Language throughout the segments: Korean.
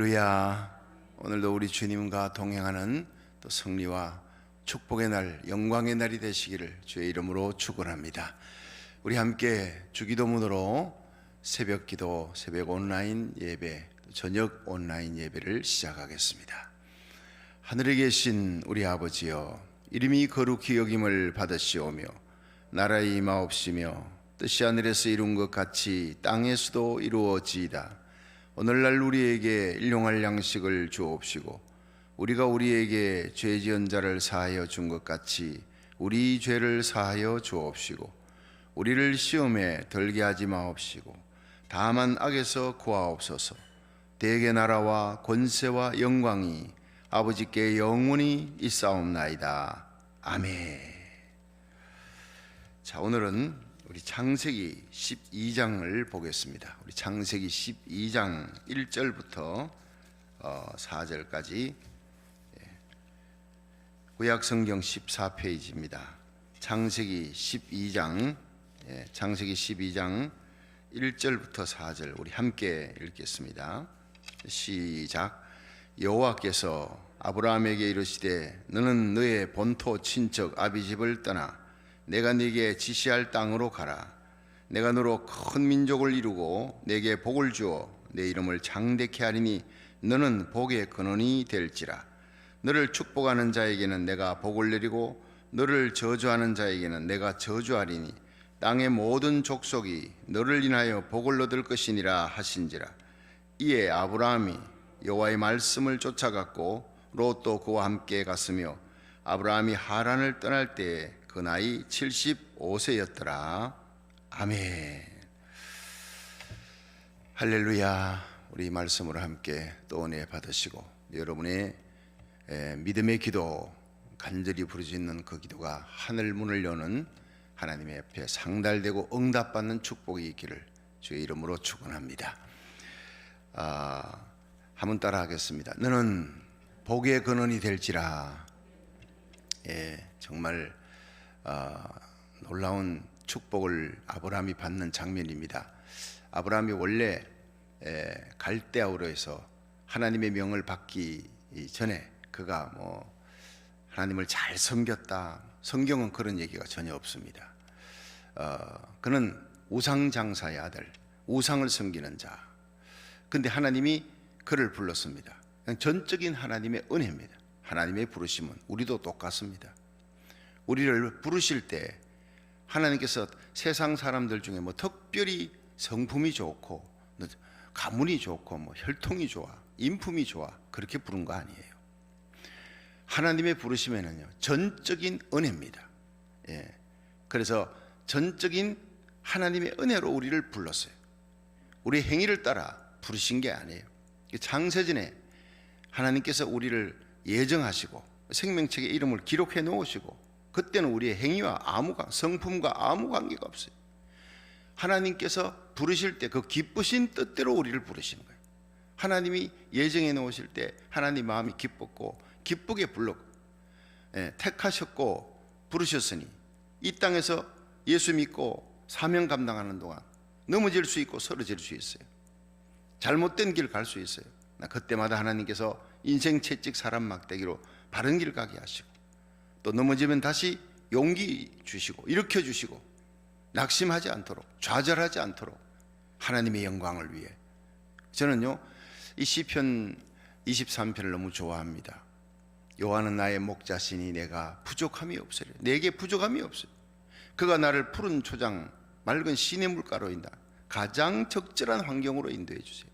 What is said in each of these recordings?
할렐루야. 오늘도 우리 주님과 동행하는 또 승리와 축복의 날, 영광의 날이 되시기를 주의 이름으로 축원합니다. 우리 함께 주기도문으로 새벽 기도, 새벽 온라인 예배, 저녁 온라인 예배를 시작하겠습니다. 하늘에 계신 우리 아버지여, 이름이 거룩히 여김을 받으시오며 나라의 임하옵시며 뜻이 하늘에서 이룬 것 같이 땅에서도 이루어지이다. 오늘날 우리에게 일용할 양식을 주옵시고 우리가 우리에게 죄 지은 자를 사하여 준 것 같이 우리 죄를 사하여 주옵시고 우리를 시험에 들게 하지 마옵시고 다만 악에서 구하옵소서. 대개 나라와 권세와 영광이 아버지께 영원히 있사옵나이다. 아멘. 자, 오늘은 우리 창세기 12장을 보겠습니다. 우리 창세기 12장 1절부터 4절까지 구약성경 14페이지입니다. 창세기 12장 1절부터 4절 우리 함께 읽겠습니다. 시작. 여호와께서 아브라함에게 이르시되 너는 너의 본토 친척 아비집을 떠나 내가 네게 지시할 땅으로 가라. 내가 너로 큰 민족을 이루고 내게 복을 주어 내 이름을 장대케 하리니 너는 복의 근원이 될지라. 너를 축복하는 자에게는 내가 복을 내리고 너를 저주하는 자에게는 내가 저주하리니 땅의 모든 족속이 너를 인하여 복을 얻을 것이니라 하신지라. 이에 아브라함이 여호와의 말씀을 쫓아갔고 롯도 그와 함께 갔으며 아브라함이 하란을 떠날 때에 그 나이 75세였더라. 아멘. 할렐루야. 우리 말씀으로 함께 또 은혜 받으시고 여러분의 믿음의 기도, 간절히 부르짖는 그 기도가 하늘 문을 여는 하나님의 앞에 상달되고 응답받는 축복이 있기를 주의 이름으로 축원합니다. 한번 따라 하겠습니다. 너는 복의 근원이 될지라. 정말 놀라운 축복을 아브라함이 받는 장면입니다. 아브라함이 원래 갈대아우르에서 하나님의 명을 받기 전에 그가 하나님을 잘 섬겼다, 성경은 그런 얘기가 전혀 없습니다. 그는 우상장사의 아들, 우상을 섬기는 자. 근데 하나님이 그를 불렀습니다. 전적인 하나님의 은혜입니다. 하나님의 부르심은 우리도 똑같습니다. 우리를 부르실 때 하나님께서 세상 사람들 중에 특별히 성품이 좋고 가문이 좋고 혈통이 좋아, 인품이 좋아 그렇게 부른 거 아니에요. 하나님의 부르심에는요 전적인 은혜입니다. 그래서 전적인 하나님의 은혜로 우리를 불렀어요. 우리의 행위를 따라 부르신 게 아니에요. 창세전에 하나님께서 우리를 예정하시고 생명책에 이름을 기록해 놓으시고 그때는 우리의 행위와 성품과 아무 관계가 없어요. 하나님께서 부르실 때 그 기쁘신 뜻대로 우리를 부르시는 거예요. 하나님이 예정해 놓으실 때 하나님 마음이 기뻤고 기쁘게 불렀고 택하셨고 부르셨으니 이 땅에서 예수 믿고 사명 감당하는 동안 넘어질 수 있고 쓰러질 수 있어요. 잘못된 길 갈 수 있어요. 그때마다 하나님께서 인생 채찍 사람 막대기로 바른 길 가게 하시고 또 넘어지면 다시 용기 주시고 일으켜 주시고 낙심하지 않도록 좌절하지 않도록 하나님의 영광을 위해. 저는요 이 시편 23편을 너무 좋아합니다. 여호와는 나의 목자시니 내가 부족함이 없으리. 내게 부족함이 없어요. 그가 나를 푸른 초장 맑은 시냇물가로 인다. 가장 적절한 환경으로 인도해 주세요.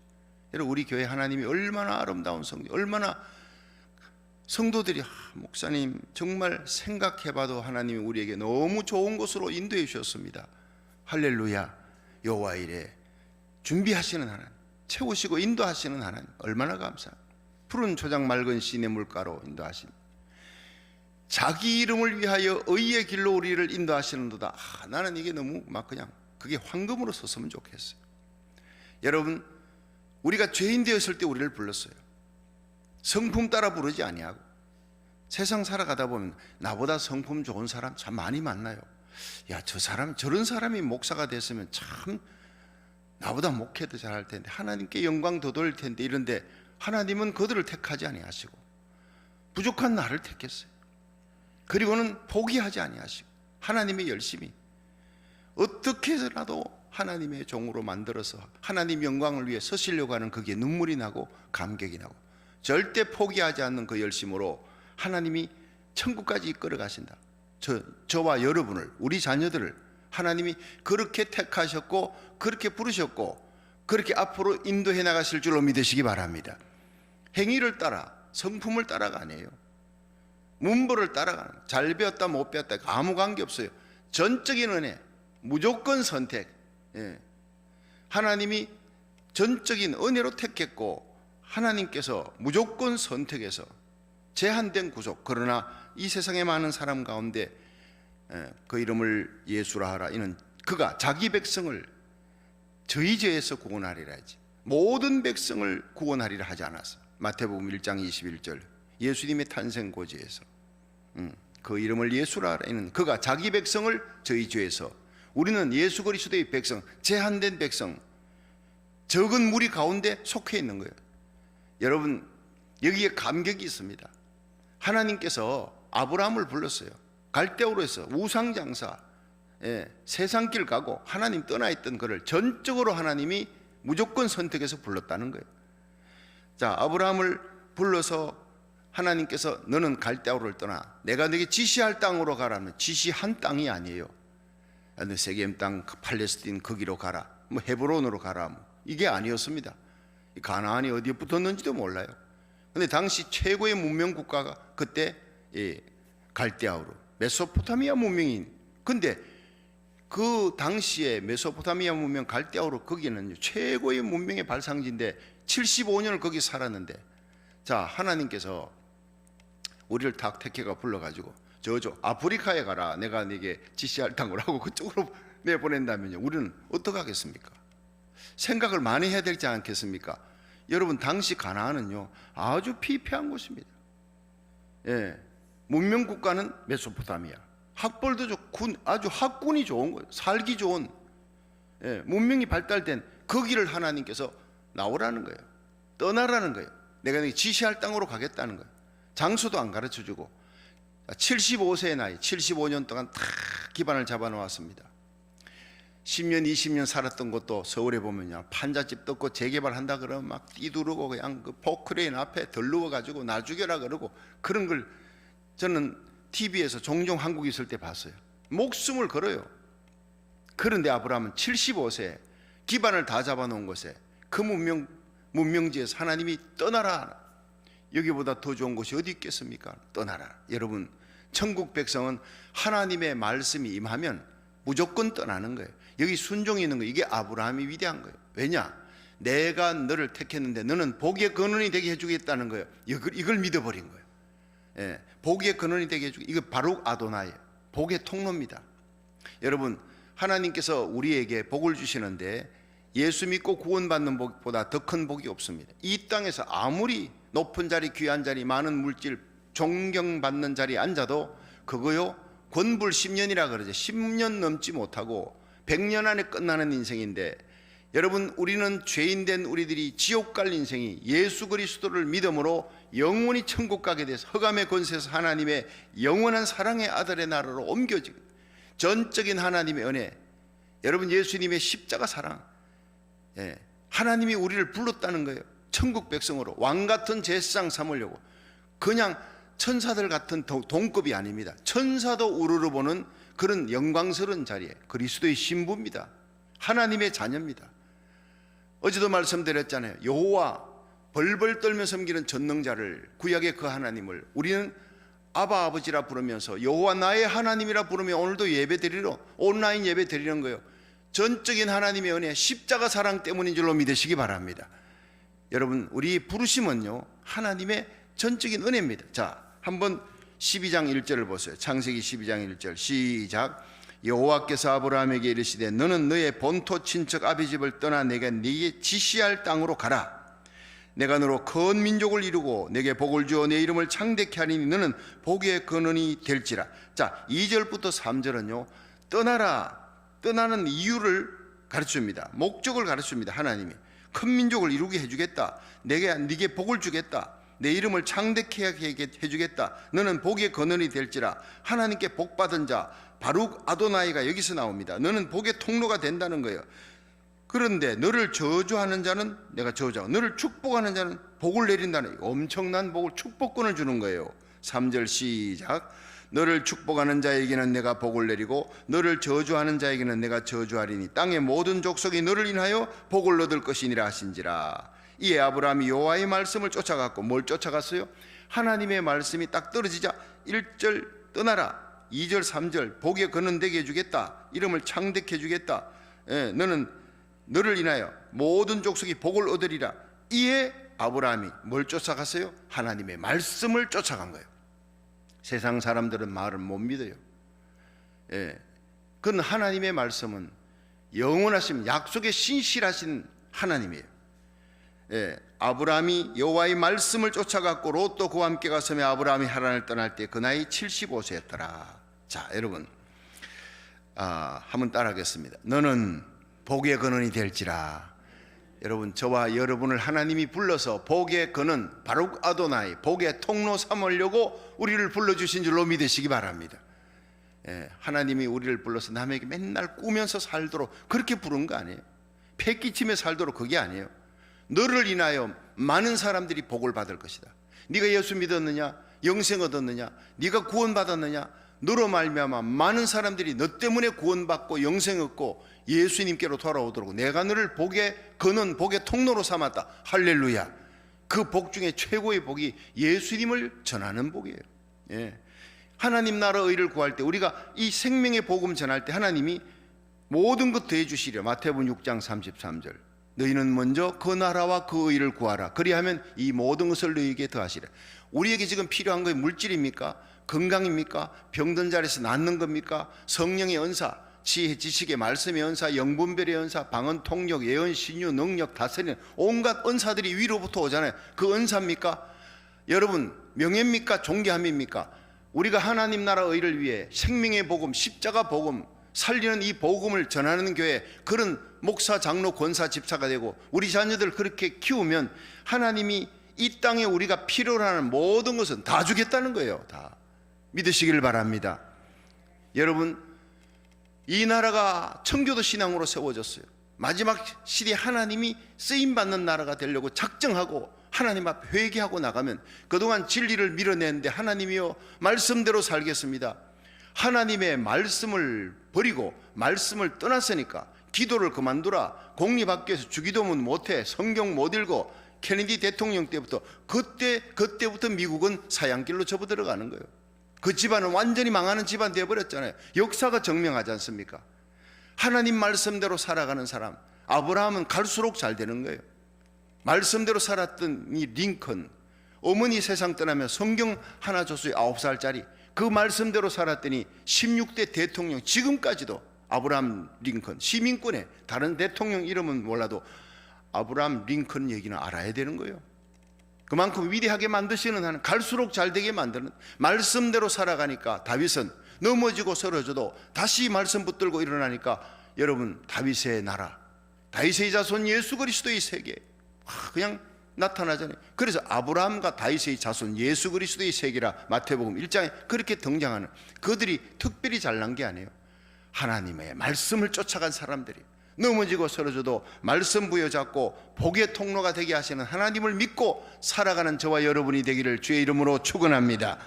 여러분 우리 교회 하나님이 얼마나 아름다운 성경, 얼마나 성도들이 목사님 정말 생각해봐도 하나님이 우리에게 너무 좋은 곳으로 인도해 주셨습니다. 할렐루야. 여호와 이레 준비하시는 하나님, 채우시고 인도하시는 하나님 얼마나 감사합니다. 푸른 초장 맑은 시냇물가로 인도하십니다. 자기 이름을 위하여 의의 길로 우리를 인도하시는도다. 나는 이게 너무 그냥 그게 황금으로 섰으면 좋겠어요. 여러분 우리가 죄인 되었을 때 우리를 불렀어요. 성품 따라 부르지 아니하고. 세상 살아가다 보면 나보다 성품 좋은 사람 참 많이 만나요. 야, 저 사람 저런 사람이 목사가 됐으면 참 나보다 목회도 잘할 텐데 하나님께 영광 더 돌릴 텐데 이런데 하나님은 그들을 택하지 아니하시고 부족한 나를 택했어요. 그리고는 포기하지 아니하시고 하나님의 열심히 어떻게 해서라도 하나님의 종으로 만들어서 하나님 영광을 위해 서시려고 하는 그게 눈물이 나고 감격이 나고 절대 포기하지 않는 그 열심으로 하나님이 천국까지 이끌어 가신다. 저와 여러분을, 우리 자녀들을 하나님이 그렇게 택하셨고 그렇게 부르셨고 그렇게 앞으로 인도해 나가실 줄로 믿으시기 바랍니다. 행위를 따라, 성품을 따라가 아니에요. 문벌을 따라가는, 잘 배웠다 못 배웠다 아무 관계 없어요. 전적인 은혜, 무조건 선택. 하나님이 전적인 은혜로 택했고 하나님께서 무조건 선택해서 제한된 구속, 그러나 이 세상의 많은 사람 가운데 그 이름을 예수라 하라. 이는 그가 자기 백성을 저희 죄에서 구원하리라 하지 모든 백성을 구원하리라 하지 않았어. 마태복음 1장 21절 예수님의 탄생 고지에서 그 이름을 예수라 하라. 이는 그가 자기 백성을 저희 죄에서, 우리는 예수 그리스도의 백성, 제한된 백성, 적은 무리 가운데 속해 있는 거예요. 여러분 여기에 감격이 있습니다. 하나님께서 아브라함을 불렀어요. 갈대우르에서 우상장사, 세상길 가고 하나님 떠나 있던 그를 전적으로 하나님이 무조건 선택해서 불렀다는 거예요. 자, 아브라함을 불러서 하나님께서 너는 갈대우르를 떠나 내가 너에게 지시할 땅으로 가라면 지시한 땅이 아니에요. 너 세겜 땅, 팔레스틴 거기로 가라, 뭐 헤브론으로 가라, 뭐 이게 아니었습니다. 가나안이 어디에 붙었는지도 몰라요. 근데 당시 최고의 문명 국가가 그때 갈대아우르, 메소포타미아 문명인. 근데 그 당시에 메소포타미아 문명 갈대아우르 거기는 최고의 문명의 발상지인데 75년을 거기 살았는데, 자, 하나님께서 우리를 탁 택해가 불러가지고 저 아프리카에 가라, 내가 네게 지시할 땅으로 하고 그쪽으로 내보낸다면요, 우리는 어떡하겠습니까? 생각을 많이 해야 되지 않겠습니까? 여러분 당시 가나안은요 아주 피폐한 곳입니다. 문명 국가는 메소포타미아, 학벌도 좋고 아주 학군이 좋은 거예요. 살기 좋은, 문명이 발달된 거기를 하나님께서 나오라는 거예요. 떠나라는 거예요. 내가 너에게 지시할 땅으로 가겠다는 거예요. 장소도 안 가르쳐주고 75세의 나이, 75년 동안 다 기반을 잡아놓았습니다. 10년 20년 살았던 곳도 서울에 보면요 판잣집 뜯고 재개발한다 그러면 막 뛰두르고 그냥 그 포크레인 앞에 덜누워가지고 나 죽여라 그러고 그런 걸 저는 TV에서 종종 한국에 있을 때 봤어요. 목숨을 걸어요. 그런데 아브라함은 75세 기반을 다 잡아놓은 곳에 그 문명지에서 하나님이 떠나라, 여기보다 더 좋은 곳이 어디 있겠습니까? 떠나라. 여러분 천국 백성은 하나님의 말씀이 임하면 무조건 떠나는 거예요. 여기 순종이 있는 거예요. 이게 아브라함이 위대한 거예요. 왜냐? 내가 너를 택했는데 너는 복의 근원이 되게 해주겠다는 거예요. 이걸 믿어버린 거예요. 복의 근원이 되게 해주고, 이거 바룩 아도나이, 복의 통로입니다. 여러분 하나님께서 우리에게 복을 주시는데 예수 믿고 구원받는 복보다 더 큰 복이 없습니다. 이 땅에서 아무리 높은 자리, 귀한 자리, 많은 물질, 존경받는 자리에 앉아도 그거요 권불 10년이라 그러죠. 10년 넘지 못하고 100년 안에 끝나는 인생인데, 여러분 우리는 죄인된 우리들이 지옥 갈 인생이 예수 그리스도를 믿음으로 영원히 천국 가게 돼서 흑암의 권세에서 하나님의 영원한 사랑의 아들의 나라로 옮겨지고, 전적인 하나님의 은혜, 여러분 예수님의 십자가 사랑, 하나님이 우리를 불렀다는 거예요. 천국 백성으로 왕같은 제사장 삼으려고. 그냥 천사들 같은 동급이 아닙니다. 천사도 우러러 보는 그런 영광스러운 자리에 그리스도의 신부입니다. 하나님의 자녀입니다. 어제도 말씀드렸잖아요. 여호와 벌벌 떨며 섬기는 전능자를, 구약의 그 하나님을 우리는 아바 아버지라 부르면서 여호와 나의 하나님이라 부르며 오늘도 예배드리러 온라인 예배 드리는 거예요. 전적인 하나님의 은혜, 십자가 사랑 때문인 줄로 믿으시기 바랍니다. 여러분 우리 부르심은요 하나님의 전적인 은혜입니다. 자, 한번 12장 1절을 보세요. 창세기 12장 1절 시작. 여호와께서 아브라함에게 이르시되 너는 너의 본토 친척 아비집을 떠나 내가 네게 지시할 땅으로 가라. 내가 너로 큰 민족을 이루고 내게 복을 주어 내 이름을 창대케 하리니 너는 복의 근원이 될지라. 자, 2절부터 3절은요 떠나라, 떠나는 이유를 가르쳐줍니다. 목적을 가르쳐줍니다. 하나님이 큰 민족을 이루게 해주겠다. 네게 복을 주겠다. 내 이름을 창대케 해주겠다. 너는 복의 근원이 될지라. 하나님께 복받은 자 바룩 아도나이가 여기서 나옵니다. 너는 복의 통로가 된다는 거예요. 그런데 너를 저주하는 자는 내가 저주하고 너를 축복하는 자는 복을 내린다는, 엄청난 복을, 축복권을 주는 거예요. 3절 시작. 너를 축복하는 자에게는 내가 복을 내리고 너를 저주하는 자에게는 내가 저주하리니 땅의 모든 족속이 너를 인하여 복을 얻을 것이니라 하신지라. 이에 아브라함이 여호와의 말씀을 쫓아갔고, 뭘 쫓아갔어요? 하나님의 말씀이 딱 떨어지자 1절 떠나라, 2절 3절 복의 근원 되게 해주겠다, 이름을 창대케 해주겠다, 너를 인하여 모든 족속이 복을 얻으리라. 이에 아브라함이 뭘 쫓아갔어요? 하나님의 말씀을 쫓아간 거예요. 세상 사람들은 말을 못 믿어요. 그건 하나님의 말씀은 영원하신 약속의 신실하신 하나님이에요. 아브라함이 여호와의 말씀을 쫓아갔고 롯도 그와 함께 갔으며 아브라함이 하란을 떠날 때 그 나이 75세였더라. 자, 여러분, 한번 따라하겠습니다. 너는 복의 근원이 될지라. 여러분, 저와 여러분을 하나님이 불러서 복의 근원, 바룩 아도나이, 복의 통로 삼으려고 우리를 불러주신 줄로 믿으시기 바랍니다. 하나님이 우리를 불러서 남에게 맨날 꾸면서 살도록 그렇게 부른 거 아니에요. 패기치며 살도록 그게 아니에요. 너를 인하여 많은 사람들이 복을 받을 것이다. 네가 예수 믿었느냐, 영생 얻었느냐, 네가 구원받았느냐, 너로 말미암아 많은 사람들이 너 때문에 구원받고 영생 얻고 예수님께로 돌아오도록 내가 너를 복의 근원, 복의 통로로 삼았다. 할렐루야. 그 복 중에 최고의 복이 예수님을 전하는 복이에요. 하나님 나라 의를 구할 때, 우리가 이 생명의 복음 전할 때 하나님이 모든 것 더해 주시려. 마태복음 6장 33절. 너희는 먼저 그 나라와 그 의를 구하라. 그리하면 이 모든 것을 너희에게 더하시라. 우리에게 지금 필요한 것이 물질입니까? 건강입니까? 병든 자리에서 낫는 겁니까? 성령의 은사, 지혜, 지식의 말씀의 은사, 영분별의 은사, 방언, 통역, 예언, 신유, 능력, 다스리는 온갖 은사들이 위로부터 오잖아요. 그 은사입니까? 여러분, 명예입니까? 존귀함입니까? 우리가 하나님 나라 의를 위해 생명의 복음, 십자가 복음, 살리는 이 복음을 전하는 교회, 그런 목사, 장로, 권사, 집사가 되고 우리 자녀들 그렇게 키우면 하나님이 이 땅에 우리가 필요로 하는 모든 것은 다 주겠다는 거예요. 다 믿으시길 바랍니다. 여러분, 이 나라가 청교도 신앙으로 세워졌어요. 마지막 시대에 하나님이 쓰임받는 나라가 되려고 작정하고 하나님 앞에 회개하고 나가면, 그동안 진리를 밀어내는데 하나님이여 말씀대로 살겠습니다, 하나님의 말씀을 버리고 말씀을 떠났으니까 기도를 그만두라, 공립학교에서 주기도문 못해, 성경 못 읽어, 케네디 대통령 때부터 그때부터 미국은 사양길로 접어들어가는 거예요. 그 집안은 완전히 망하는 집안 되어버렸잖아요. 역사가 증명하지 않습니까? 하나님 말씀대로 살아가는 사람, 아브라함은 갈수록 잘 되는 거예요. 말씀대로 살았던 이 링컨, 어머니 세상 떠나면 성경 하나 줬어요. 9살짜리. 그 말씀대로 살았더니 16대 대통령, 지금까지도 아브라함 링컨, 시민권에 다른 대통령 이름은 몰라도 아브라함 링컨 얘기는 알아야 되는 거예요. 그만큼 위대하게 만드시는 하나님, 갈수록 잘되게 만드는, 말씀대로 살아가니까 다윗은 넘어지고 쓰러져도 다시 말씀 붙들고 일어나니까 여러분, 다윗의 나라, 다윗의 자손 예수 그리스도의 세계 그냥 나타나잖아요. 그래서 아브라함과 다윗의 자손 예수 그리스도의 세계라 마태복음 1장에 그렇게 등장하는, 그들이 특별히 잘난 게 아니에요. 하나님의 말씀을 쫓아간 사람들이 넘어지고 쓰러져도 말씀 부여잡고 복의 통로가 되게 하시는 하나님을 믿고 살아가는 저와 여러분이 되기를 주의 이름으로 축원합니다.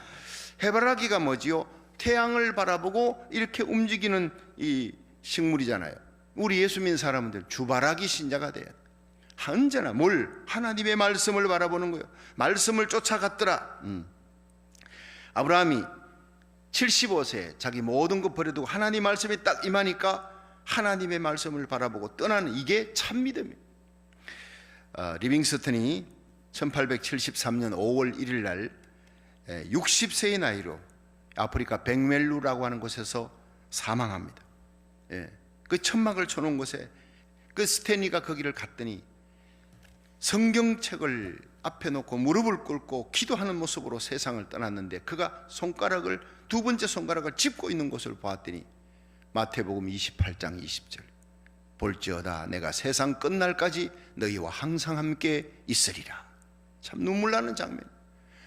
해바라기가 뭐지요? 태양을 바라보고 이렇게 움직이는 이 식물이잖아요. 우리 예수 믿는 사람들 주바라기 신자가 돼야 돼. 언제나 뭘? 하나님의 말씀을 바라보는 거예요. 말씀을 쫓아갔더라. 아브라함이 75세 자기 모든 것 버려두고 하나님 말씀이 딱 임하니까 하나님의 말씀을 바라보고 떠나는, 이게 참 믿음이에요. 리빙스턴이 1873년 5월 1일 날 60세의 나이로 아프리카 뱅멜루라고 하는 곳에서 사망합니다. 그 천막을 쳐놓은 곳에 그 스탠리가 거기를 갔더니 성경책을 앞에 놓고 무릎을 꿇고 기도하는 모습으로 세상을 떠났는데, 그가 손가락을, 두 번째 손가락을 짚고 있는 것을 보았더니 마태복음 28장 20절, 볼지어다 내가 세상 끝날까지 너희와 항상 함께 있으리라. 참 눈물 나는 장면.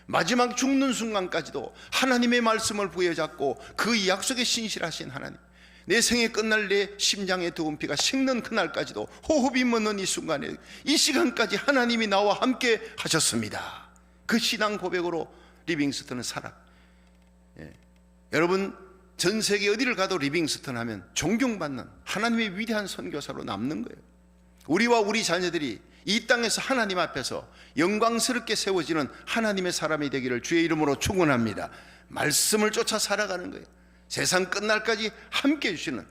마지막 죽는 순간까지도 하나님의 말씀을 부여잡고 그 약속에 신실하신 하나님, 내 생에 끝날 내 심장의 두은 피가 식는 그날까지도 호흡이 멎는 이 순간에, 이 시간까지 하나님이 나와 함께 하셨습니다. 그 신앙 고백으로 리빙스턴은 살아. 여러분, 전 세계 어디를 가도 리빙스턴 하면 존경받는 하나님의 위대한 선교사로 남는 거예요. 우리와 우리 자녀들이 이 땅에서 하나님 앞에서 영광스럽게 세워지는 하나님의 사람이 되기를 주의 이름으로 축원합니다. 말씀을 쫓아 살아가는 거예요. 세상 끝날까지 함께 해주시는,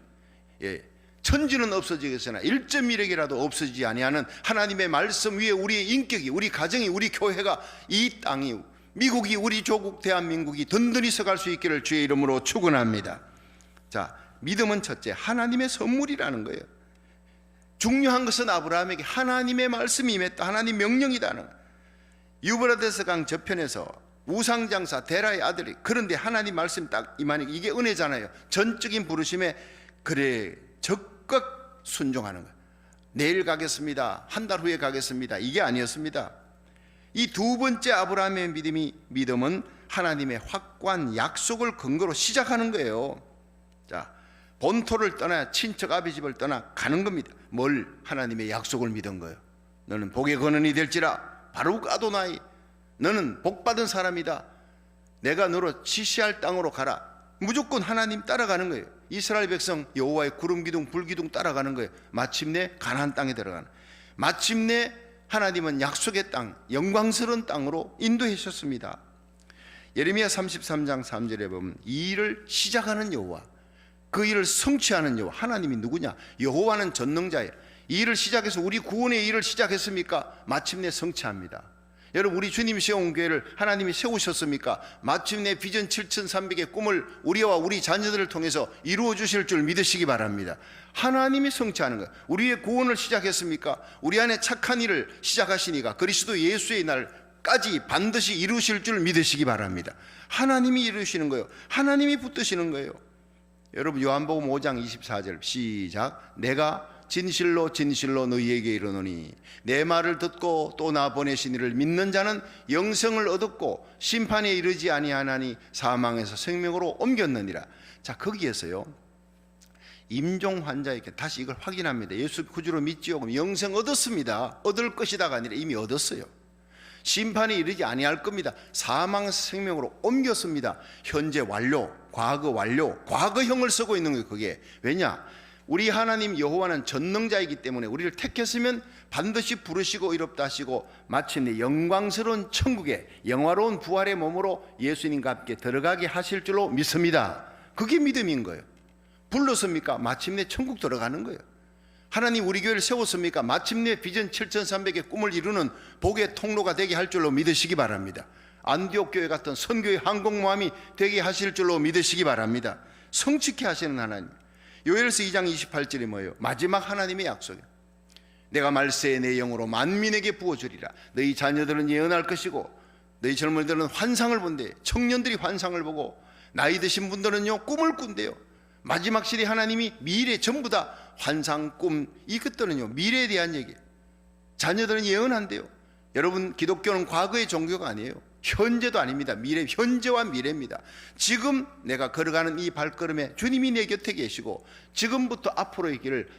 천지는 없어지겠으나 1.1핵이라도 없어지지 아니하는 하나님의 말씀 위에 우리의 인격이, 우리 가정이, 우리 교회가, 이 땅이, 미국이, 우리 조국 대한민국이 든든히 서갈 수 있기를 주의 이름으로 축원합니다. 자, 믿음은 첫째 하나님의 선물이라는 거예요. 중요한 것은 아브라함에게 하나님의 말씀이 임했다, 하나님 명령이다는. 유브라데스 강 저편에서 우상장사 데라의 아들이, 그런데 하나님 말씀 딱 임하니까 이게 은혜잖아요. 전적인 부르심에 그래 적극 순종하는 거예요. 내일 가겠습니다, 한 달 후에 가겠습니다, 이게 아니었습니다. 이 두 번째 아브라함의 믿음은 하나님의 확고한 약속을 근거로 시작하는 거예요. 자, 본토를 떠나 친척 아비 집을 떠나 가는 겁니다. 뭘? 하나님의 약속을 믿은 거예요. 너는 복의 근원이 될지라 바룩 아도나이, 너는 복받은 사람이다, 내가 너로 지시할 땅으로 가라. 무조건 하나님 따라가는 거예요. 이스라엘 백성 여호와의 구름 기둥 불 기둥 따라가는 거예요. 마침내 가나안 땅에 들어가는, 마침내 하나님은 약속의 땅, 영광스러운 땅으로 인도해 주셨습니다. 예레미야 33장 3절에 보면 이 일을 시작하는 여호와, 그 일을 성취하는 여호와, 하나님이 누구냐? 여호와는 전능자예요. 이 일을 시작해서 우리 구원의 일을 시작했습니까? 마침내 성취합니다. 여러분, 우리 주님 세운 교회를 하나님이 세우셨습니까? 마침내 비전 7,300의 꿈을 우리와 우리 자녀들을 통해서 이루어 주실 줄 믿으시기 바랍니다. 하나님이 성취하는 거예요. 우리의 구원을 시작했습니까? 우리 안에 착한 일을 시작하시니까 그리스도 예수의 날까지 반드시 이루실 줄 믿으시기 바랍니다. 하나님이 이루시는 거예요. 하나님이 붙드시는 거예요. 여러분, 요한복음 5장 24절 시작. 내가 진실로 진실로 너희에게 이르노니 내 말을 듣고 또 나 보내신 이를 믿는 자는 영생을 얻었고 심판에 이르지 아니하나니 사망에서 생명으로 옮겼느니라. 자, 거기에서요 임종 환자에게 다시 이걸 확인합니다. 예수 구주로 믿지요? 그럼 영생 얻었습니다. 얻을 것이다가 아니라 이미 얻었어요. 심판에 이르지 아니할 겁니다. 사망에서 생명으로 옮겼습니다. 현재 완료, 과거 완료, 과거형을 쓰고 있는 거예요. 그게 왜냐? 우리 하나님 여호와는 전능자이기 때문에 우리를 택했으면 반드시 부르시고 이롭다 하시고 마침내 영광스러운 천국에 영화로운 부활의 몸으로 예수님과 함께 들어가게 하실 줄로 믿습니다. 그게 믿음인 거예요. 불렀습니까? 마침내 천국 들어가는 거예요. 하나님 우리 교회를 세웠습니까? 마침내 비전 7,300의 꿈을 이루는 복의 통로가 되게 할 줄로 믿으시기 바랍니다. 안디옥 교회 같은 선교의 항공모함이 되게 하실 줄로 믿으시기 바랍니다. 성취케 하시는 하나님. 요엘서 2장 28절이 뭐예요? 마지막 하나님의 약속이에요. 내가 말세에 내 영으로 만민에게 부어주리라. 너희 자녀들은 예언할 것이고 너희 젊은이들은 환상을 본대. 청년들이 환상을 보고 나이 드신 분들은요 꿈을 꾼대요. 마지막 시대 하나님이 미래 전부 다 환상, 꿈, 이것들은요 미래에 대한 얘기예요. 자녀들은 예언한대요. 여러분, 기독교는 과거의 종교가 아니에요. 현재도 아닙니다. 미래, 현재와 미래입니다. 지금 내가 걸어가는 이 발걸음에 주님이 내 곁에 계시고 지금부터 앞으로의 길을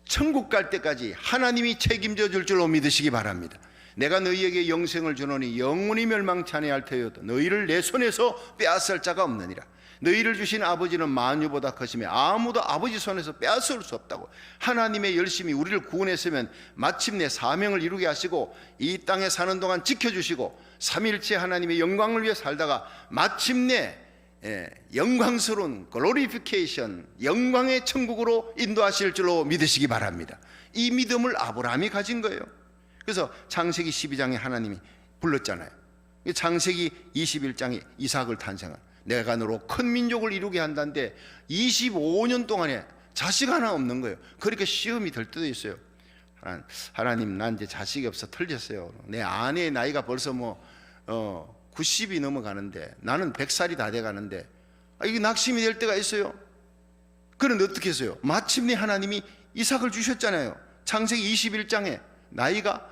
천국 갈 때까지 하나님이 책임져 줄 줄로 믿으시기 바랍니다. 내가 너희에게 영생을 주노니 영원히 멸망치 아니할 터여도 너희를 내 손에서 빼앗을 자가 없느니라. 너희를 주신 아버지는 만유보다 크시며 아무도 아버지 손에서 빼앗을 수 없다고. 하나님의 열심히 우리를 구원했으면 마침내 사명을 이루게 하시고 이 땅에 사는 동안 지켜주시고 삼일체 하나님의 영광을 위해 살다가 마침내 영광스러운 글로리피케이션, 영광의 천국으로 인도하실 줄로 믿으시기 바랍니다. 이 믿음을 아브라함이 가진 거예요. 그래서 창세기 12장에 하나님이 불렀잖아요. 창세기 21장에 이삭을 탄생한, 내가 너로 큰 민족을 이루게 한다는데 25년 동안에 자식 하나 없는 거예요. 그러니까 시험이 들 때도 있어요. 하나님, 난 이제 자식이 없어 틀렸어요. 내 아내의 나이가 벌써 90이 넘어가는데 나는 100살이 다 돼가는데 이게 낙심이 될 때가 있어요. 그런데 어떻게 했어요? 마침내 하나님이 이삭을 주셨잖아요. 창세기 21장에 나이가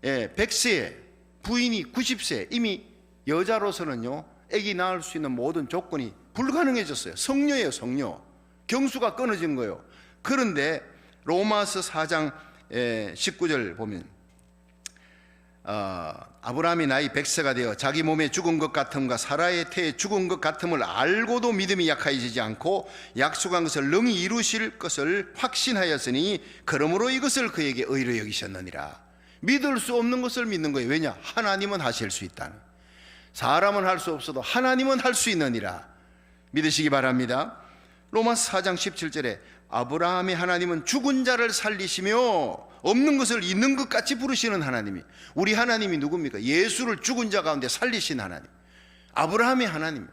100세, 부인이 90세, 이미 여자로서는요 아기 낳을 수 있는 모든 조건이 불가능해졌어요. 성녀예요, 성녀. 경수가 끊어진 거예요. 그런데 로마서 4장 19절 보면 아브라함이 나이 100세가 되어 자기 몸에 죽은 것 같음과 사라의 태에 죽은 것 같음을 알고도 믿음이 약해지지 않고 약속한 것을 능히 이루실 것을 확신하였으니 그러므로 이것을 그에게 의로 여기셨느니라. 믿을 수 없는 것을 믿는 거예요. 왜냐? 하나님은 하실 수 있다는, 사람은 할 수 없어도 하나님은 할 수 있느니라 믿으시기 바랍니다. 로마서 4장 17절에 아브라함의 하나님은 죽은 자를 살리시며 없는 것을 있는 것 같이 부르시는 하나님이, 우리 하나님이 누굽니까? 예수를 죽은 자 가운데 살리신 하나님, 아브라함의 하나님.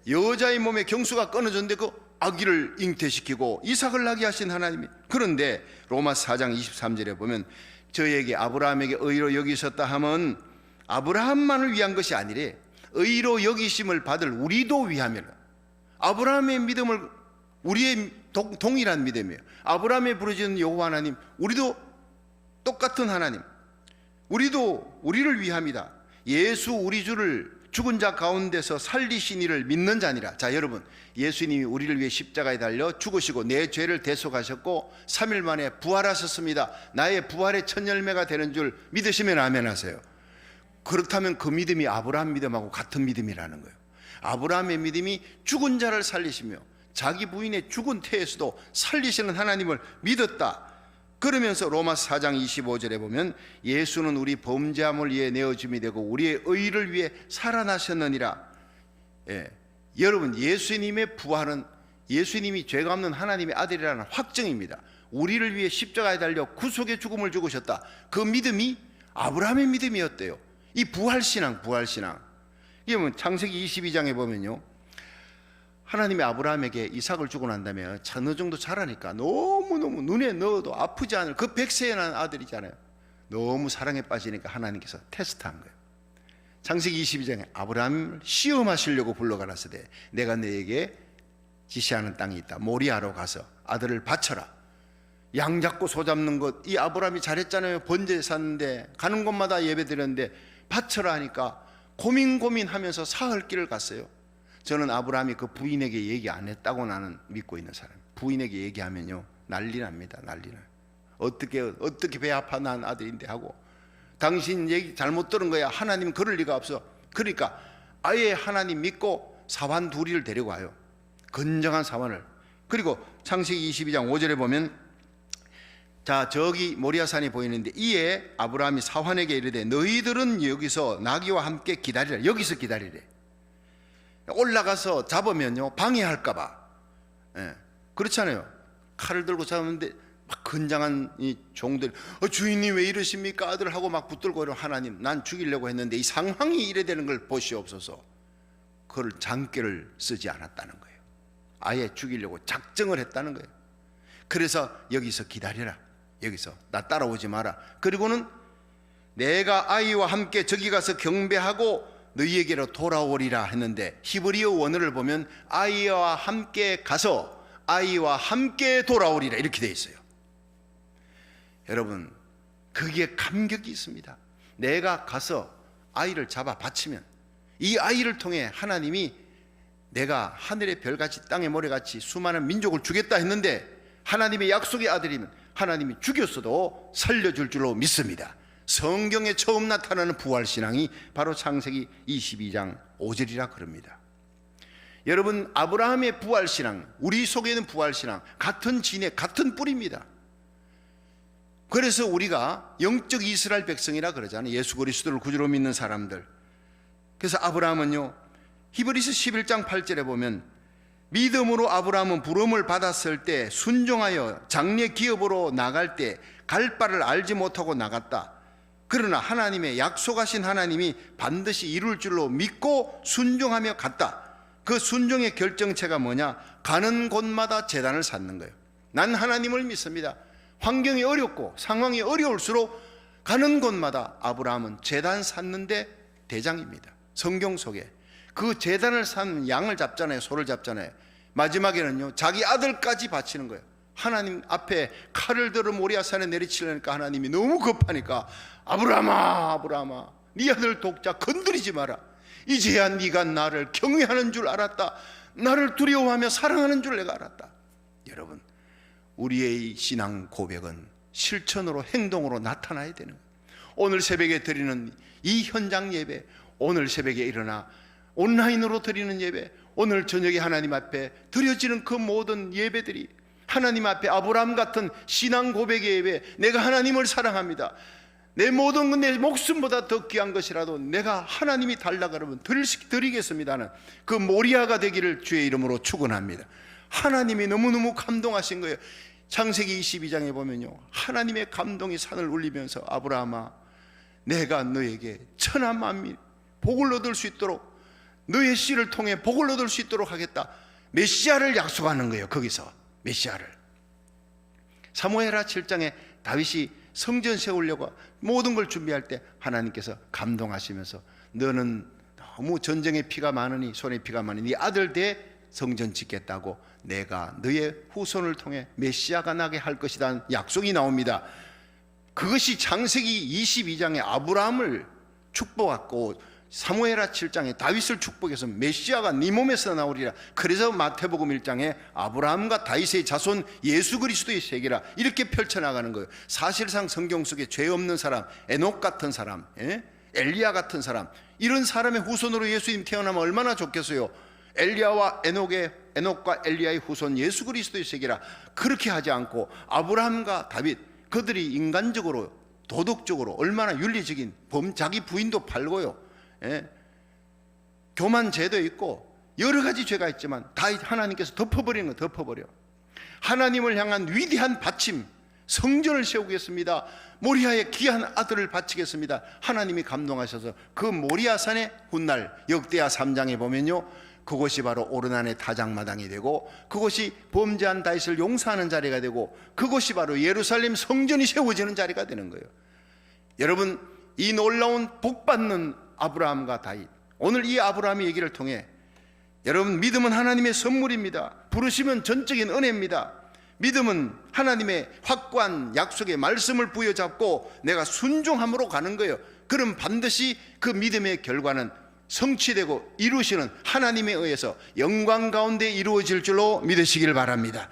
여자의 몸에 경수가 끊어졌는데 그 아기를 잉태시키고 이삭을 낳게 하신 하나님이. 그런데 로마서 4장 23절에 보면 저에게 아브라함에게 의로 여기셨다 함은 아브라함만을 위한 것이 아니래 의로 여기심을 받을 우리도 위함이라. 아브라함의 믿음을 우리의 동일한 믿음이에요. 아브라함의 부르짖는 여호와 하나님, 우리도 똑같은 하나님, 우리도 우리를 위함이다. 예수 우리 주를 죽은 자 가운데서 살리신 이를 믿는 자니라. 자, 여러분, 예수님이 우리를 위해 십자가에 달려 죽으시고 내 죄를 대속하셨고 3일 만에 부활하셨습니다. 나의 부활의 첫 열매가 되는 줄 믿으시면 아멘 하세요. 그렇다면 그 믿음이 아브라함 믿음하고 같은 믿음이라는 거예요. 아브라함의 믿음이 죽은 자를 살리시며 자기 부인의 죽은 태에서도 살리시는 하나님을 믿었다. 그러면서 로마서 4장 25절에 보면 예수는 우리 범죄함을 위해 내어줌이 되고 우리의 의를 위해 살아나셨느니라. 여러분, 예수님의 부활은 예수님이 죄가 없는 하나님의 아들이라는 확증입니다. 우리를 위해 십자가에 달려 구속의 죽음을 죽으셨다. 그 믿음이 아브라함의 믿음이었대요. 이 부활신앙. 이게 뭐 창세기 22장에 보면요, 하나님이 아브라함에게 이삭을 주고 난 다음에 어느 정도 자라니까 너무너무 눈에 넣어도 아프지 않을 그 100세에 난 아들이잖아요. 너무 사랑에 빠지니까 하나님께서 테스트한 거예요. 창세기 22장에 아브라함을 시험하시려고 불러가라서되 내가 너에게 지시하는 땅이 있다. 모리아로 가서 아들을 바쳐라. 양 잡고 소 잡는 것, 이 아브라함이 잘했잖아요. 번제 샀는데 가는 곳마다 예배 드렸는데 바쳐라 하니까 고민하면서 사흘 길을 갔어요. 저는 아브라함이 그 부인에게 얘기 안 했다고 나는 믿고 있는 사람. 부인에게 얘기하면요 난리 납니다. 난리 나요. 어떻게 배 아파 난 아들인데 하고, 당신 얘기 잘못 들은 거야. 하나님은 그럴 리가 없어. 그러니까 아예 하나님 믿고 사환 둘이를 데리고 와요. 건정한 사환을. 그리고 창세기 22장 5절에 보면 자, 저기 모리아산이 보이는데 이에 아브라함이 사환에게 이르되 너희들은 여기서 나귀와 함께 기다리라. 여기서 기다리래. 올라가서 잡으면요 방해할까봐. 그렇잖아요. 칼을 들고 잡는데 막 건장한 이 종들, 주인님 왜 이러십니까 아들 하고 막 붙들고 이러. 하나님, 난 죽이려고 했는데 이 상황이 이래 되는 걸 보시옵소서. 그걸 장꾀를 쓰지 않았다는 거예요. 아예 죽이려고 작정을 했다는 거예요. 그래서 여기서 기다려라. 여기서 나 따라오지 마라. 그리고는 내가 아이와 함께 저기 가서 경배하고 너희에게로 돌아오리라 했는데 히브리어 원어를 보면 아이와 함께 가서 아이와 함께 돌아오리라 이렇게 되어 있어요. 여러분, 거기에 감격이 있습니다. 내가 가서 아이를 잡아 바치면 이 아이를 통해 하나님이 내가 하늘의 별같이 땅의 모래같이 수많은 민족을 주겠다 했는데 하나님의 약속의 아들이면 하나님이 죽였어도 살려줄 줄로 믿습니다. 성경에 처음 나타나는 부활신앙이 바로 창세기 22장 5절이라 그럽니다. 여러분, 아브라함의 부활신앙, 우리 속에 있는 부활신앙, 같은 진에 같은 뿌리입니다. 그래서 우리가 영적 이스라엘 백성이라 그러잖아요. 예수 그리스도를 구주로 믿는 사람들. 그래서 아브라함은요, 히브리서 11장 8절에 보면 믿음으로 아브라함은 부름을 받았을 때 순종하여 장래 기업으로 나갈 때 갈 바를 알지 못하고 나갔다. 그러나 하나님의 약속하신 하나님이 반드시 이룰 줄로 믿고 순종하며 갔다. 그 순종의 결정체가 뭐냐? 가는 곳마다 제단을 쌓는 거예요. 난 하나님을 믿습니다. 환경이 어렵고 상황이 어려울수록 가는 곳마다 아브라함은 제단 쌓는데 대장입니다. 성경 속에 그 제단을 쌓는 양을 잡잖아요. 소를 잡잖아요. 마지막에는요 자기 아들까지 바치는 거예요. 하나님 앞에 칼을 들어 모리아산에 내리치려니까 하나님이 너무 급하니까 아브라함아 아브라함아 네 아들 독자 건드리지 마라. 이제야 네가 나를 경외하는 줄 알았다. 나를 두려워하며 사랑하는 줄 내가 알았다. 여러분, 우리의 신앙 고백은 실천으로 행동으로 나타나야 되는 거예요. 오늘 새벽에 드리는 이 현장 예배, 오늘 새벽에 일어나 온라인으로 드리는 예배, 오늘 저녁에 하나님 앞에 드려지는 그 모든 예배들이 하나님 앞에 아브라함 같은 신앙 고백의 예배, 내가 하나님을 사랑합니다, 내 모든 것 내 목숨보다 더 귀한 것이라도 내가 하나님이 달라 그러면 드리겠습니다는 그 모리아가 되기를 주의 이름으로 축원합니다. 하나님이 너무너무 감동하신 거예요. 창세기 22장에 보면요, 하나님의 감동이 산을 울리면서 아브라함아 내가 너에게 천하 만민 복을 얻을 수 있도록 너의 씨를 통해 복을 얻을 수 있도록 하겠다. 메시아를 약속하는 거예요. 거기서 메시아를. 사무엘하 7장에 다윗이 성전 세우려고 모든 걸 준비할 때 하나님께서 감동하시면서 너는 너무 전쟁의 피가 많으니 손에 피가 많으니 네 아들 대 성전 짓겠다고 내가 너의 후손을 통해 메시아가 나게 할 것이라는 약속이 나옵니다. 그것이 창세기 22장에 아브라함을 축복했고 사무엘하 7장에 다윗을 축복해서 메시아가 네 몸에서 나오리라. 그래서 마태복음 1장에 아브라함과 다윗의 자손 예수 그리스도의 세계라 이렇게 펼쳐나가는 거예요. 사실상 성경 속에 죄 없는 사람, 에녹 같은 사람, 엘리야 같은 사람, 이런 사람의 후손으로 예수님 태어나면 얼마나 좋겠어요. 엘리야와 에녹과 엘리야의 후손 예수 그리스도의 세계라. 그렇게 하지 않고 아브라함과 다윗, 그들이 인간적으로 도덕적으로 얼마나 윤리적인 자기 부인도 팔고요, 교만죄도 있고 여러 가지 죄가 있지만 다 하나님께서 덮어버리는 거 덮어버려. 하나님을 향한 위대한 바침, 성전을 세우겠습니다, 모리아의 귀한 아들을 바치겠습니다. 하나님이 감동하셔서 그 모리아산의 훗날 역대하 3장에 보면요, 그곳이 바로 오르난의 타작마당이 되고 그곳이 범죄한 다윗을 용서하는 자리가 되고 그곳이 바로 예루살렘 성전이 세워지는 자리가 되는 거예요. 여러분, 이 놀라운 복받는 아브라함과 다윗, 오늘 이 아브라함의 얘기를 통해 여러분, 믿음은 하나님의 선물입니다. 부르시면 전적인 은혜입니다. 믿음은 하나님의 확고한 약속의 말씀을 부여잡고 내가 순종함으로 가는 거예요. 그럼 반드시 그 믿음의 결과는 성취되고 이루시는 하나님에 의해서 영광 가운데 이루어질 줄로 믿으시길 바랍니다.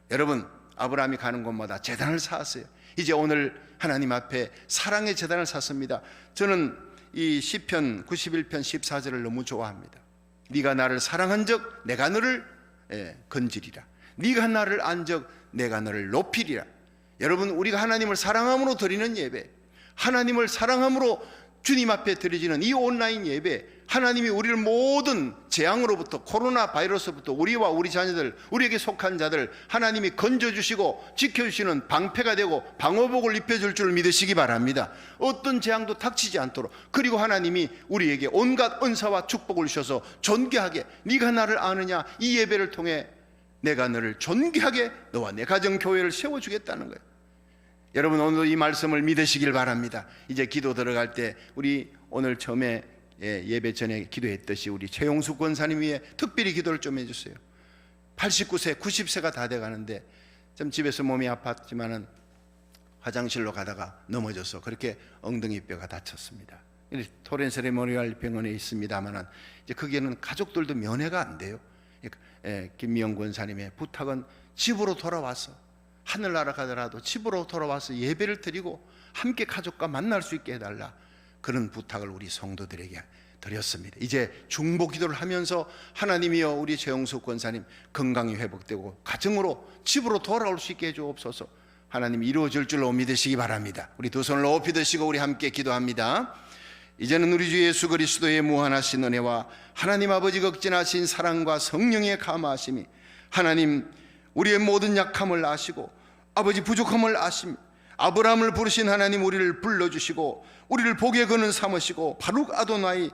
여러분, 아브라함이 가는 곳마다 제단을 쌓았어요. 이제 오늘 하나님 앞에 사랑의 제단을 쌓습니다. 저는 이 시편 91편 14절을 너무 좋아합니다. 네가 나를 사랑한 적 내가 너를 건지리라. 네가 나를 안 적 내가 너를 높이리라. 여러분, 우리가 하나님을 사랑함으로 드리는 예배, 하나님을 사랑함으로 주님 앞에 드려지는 이 온라인 예배, 하나님이 우리를 모든 재앙으로부터, 코로나 바이러스부터 우리와 우리 자녀들, 우리에게 속한 자들 하나님이 건져주시고 지켜주시는 방패가 되고 방어복을 입혀줄 줄 믿으시기 바랍니다. 어떤 재앙도 닥치지 않도록. 그리고 하나님이 우리에게 온갖 은사와 축복을 주셔서 존귀하게, 네가 나를 아느냐, 이 예배를 통해 내가 너를 존귀하게 너와 내 가정교회를 세워주겠다는 거예요. 여러분, 오늘 이 말씀을 믿으시길 바랍니다. 이제 기도 들어갈 때 우리 오늘 처음에 예배 전에 기도했듯이 우리 최용숙 권사님 위해 특별히 기도를 좀 해주세요. 89세, 90세가 다 돼가는데 좀 집에서 몸이 아팠지만은 화장실로 가다가 넘어져서 그렇게 엉덩이 뼈가 다쳤습니다. 토렌 세레모니얼 병원에 있습니다만은 이제 거기에는 가족들도 면회가 안 돼요. 김미영 권사님의 부탁은 집으로 돌아와서, 하늘나라 가더라도 집으로 돌아와서 예배를 드리고 함께 가족과 만날 수 있게 해달라, 그런 부탁을 우리 성도들에게 드렸습니다. 이제 중보 기도를 하면서 하나님이여 우리 최영숙 권사님 건강이 회복되고 가정으로 집으로 돌아올 수 있게 해주옵소서. 하나님 이루어질 줄로 믿으시기 바랍니다. 우리 두 손을 높이 드시고 우리 함께 기도합니다. 이제는 우리 주 예수 그리스도의 무한하신 은혜와 하나님 아버지 극진하신 사랑과 성령의 감화하심이, 하나님 우리의 모든 약함을 아시고 아버지 부족함을 아심, 아브라함을 부르신 하나님 우리를 불러주시고 우리를 복에 거는 삼으시고 바룩 아도나이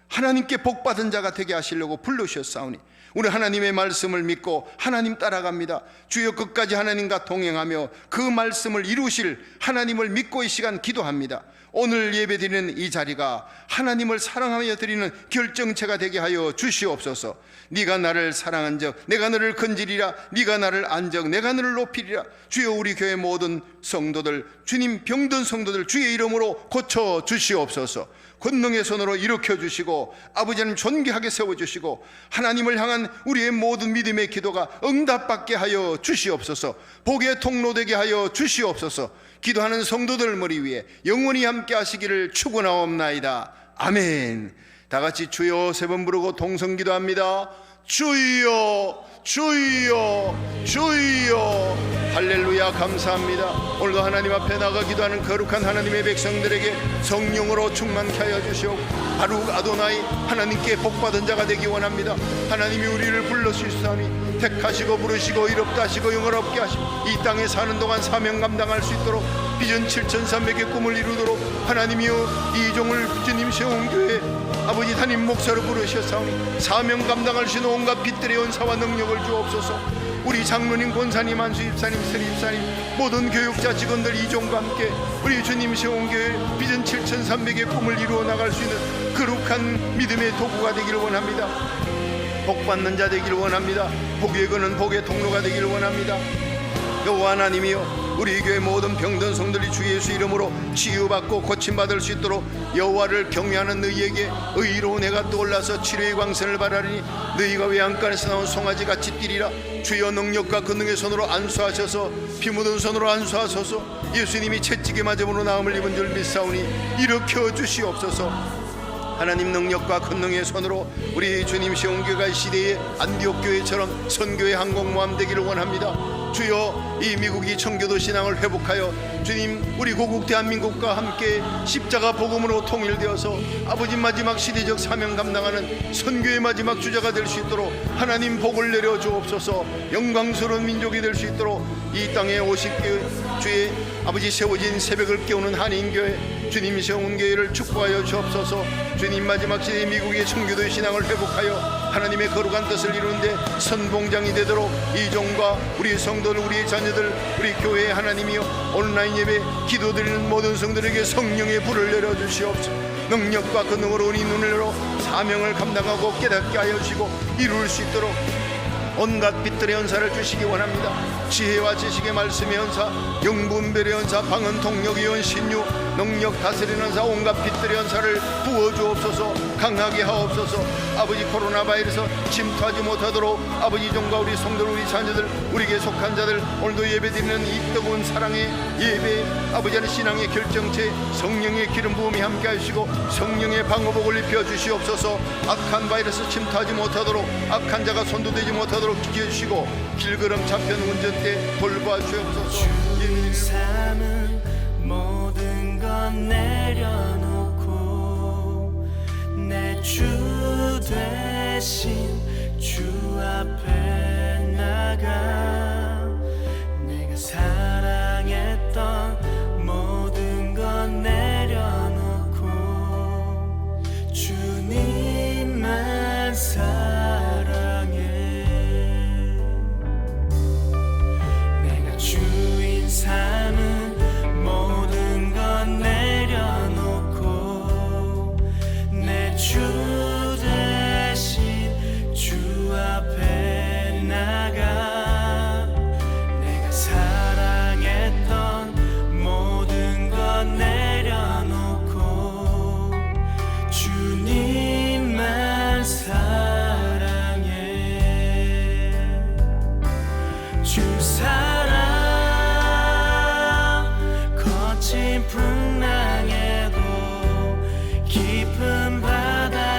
하나님께 복받은 자가 되게 하시려고 불러주셨사오니 우리 하나님의 말씀을 믿고 하나님 따라갑니다. 주여 끝까지 하나님과 동행하며 그 말씀을 이루실 하나님을 믿고 이 시간 기도합니다. 오늘 예배드리는 이 자리가 하나님을 사랑하며 드리는 결정체가 되게 하여 주시옵소서. 네가 나를 사랑한즉 내가 너를 건지리라, 네가 나를 안즉 내가 너를 높이리라. 주여, 우리 교회 모든 성도들, 주님 병든 성도들 주의 이름으로 고쳐 주시옵소서. 권능의 손으로 일으켜 주시고 아버지 하나님 존귀하게 세워주시고 하나님을 향한 우리의 모든 믿음의 기도가 응답받게 하여 주시옵소서. 복의 통로 되게 하여 주시옵소서. 기도하는 성도들 머리 위에 영원히 함께 하시기를 축원하옵나이다. 아멘. 다 같이 주여 세 번 부르고 동성 기도합니다. 주여, 주여, 주여. 할렐루야. 감사합니다. 오늘도 하나님 앞에 나가 기도하는 거룩한 하나님의 백성들에게 성령으로 충만케 하여 주시옵고 바룩 아도나이 하나님께 복받은 자가 되기 원합니다. 하나님이 우리를 불러주시사오니 택하시고 부르시고 이롭다 하시고 영원롭게 하시고 이 땅에 사는 동안 사명 감당할 수 있도록 비전 7,300의 꿈을 이루도록 하나님이여 이 종을 주님 세운 교회 아버지 담임 목사로 부르셨사오니 사명 감당할 수 있는 온갖 빛들의 은사와 능력을 주옵소서. 우리 장로님, 권사님, 안수 입사님, 스리 입사님, 모든 교육자 직원들 이종과 함께 우리 주님 세운 교회 비전 7,300의 꿈을 이루어 나갈 수 있는 거룩한 믿음의 도구가 되기를 원합니다. 복받는 자 되기를 원합니다. 복의 근은 복의 통로가 되기를 원합니다. 여호와 하나님이여, 우리 교회 모든 병든 성들이 주 예수 이름으로 치유받고 고침받을 수 있도록 여호와를 경외하는 너희에게 의로운 해가 떠올라서 치료의 광선을 발하리니 너희가 외양간에서 나온 송아지같이 뛰리라. 주여 능력과 권능의 손으로 안수하셔서 피 묻은 손으로 안수하소서. 예수님이 채찍에 맞음으로 나음을 입은 줄 믿사오니 일으켜 주시옵소서. 하나님 능력과 권능의 손으로 우리 주님 세운 교회가 시대의 안디옥 교회처럼 선교의 항공모함 되기를 원합니다. 주여, 이 미국이 청교도 신앙을 회복하여 주님 우리 고국 대한민국과 함께 십자가 복음으로 통일되어서 아버지 마지막 시대적 사명 감당하는 선교의 마지막 주자가 될 수 있도록 하나님 복을 내려 주옵소서. 영광스러운 민족이 될 수 있도록 이 땅에 50개 주의 아버지 세워진 새벽을 깨우는 한인교회 주님 세운 교회를 축복하여 주옵소서. 주님 마지막 시대의 미국의 청교도의 신앙을 회복하여 하나님의 거룩한 뜻을 이루는데 선봉장이 되도록 이 종과 우리 성도들, 우리의 자녀들, 우리 교회의 하나님이여 온라인 예배 기도드리는 모든 성들에게 성령의 불을 내려주시옵소서. 능력과 권능으로 우리 눈을 열어 사명을 감당하고 깨닫게 하여 주시고 이룰 수 있도록 온갖 빛들의 은사를 주시기 원합니다. 지혜와 지식의 말씀의 은사, 영분별의 은사, 방언 통역의 은신유, 능력 다스리는 은사, 온갖 빛들의 은사를 부어주옵소서. 강하게 하옵소서. 아버지 코로나 바이러스 침투하지 못하도록 아버지 종과 우리 성도들, 우리 자녀들, 우리에게 속한 자들 오늘도 예배드리는 이 뜨거운 사랑의 예배 아버지 하나님 신앙의 결정체 성령의 기름 부음이 함께 하시고 성령의 방어복을 입혀 주시옵소서. 악한 바이러스 침투하지 못하도록 악한 자가 손도되지 못하도록 지켜주시고 길걸음 잡편 운전대 돌봐 주옵소서. 주 삶은 모든 건 내려놓고 내 주 대신 주 앞에 나가 내가 사랑했던 모든 건 내려놓고 주님만 사랑해. 내가 주인 삶은 모든 건 내려놓고 내 주 대신 주 앞에 나가 내가 사랑했던 모든 건 내려놓고 주님만 사랑해. 주 사랑 거친 풍랑에도 깊은 바다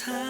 사랑해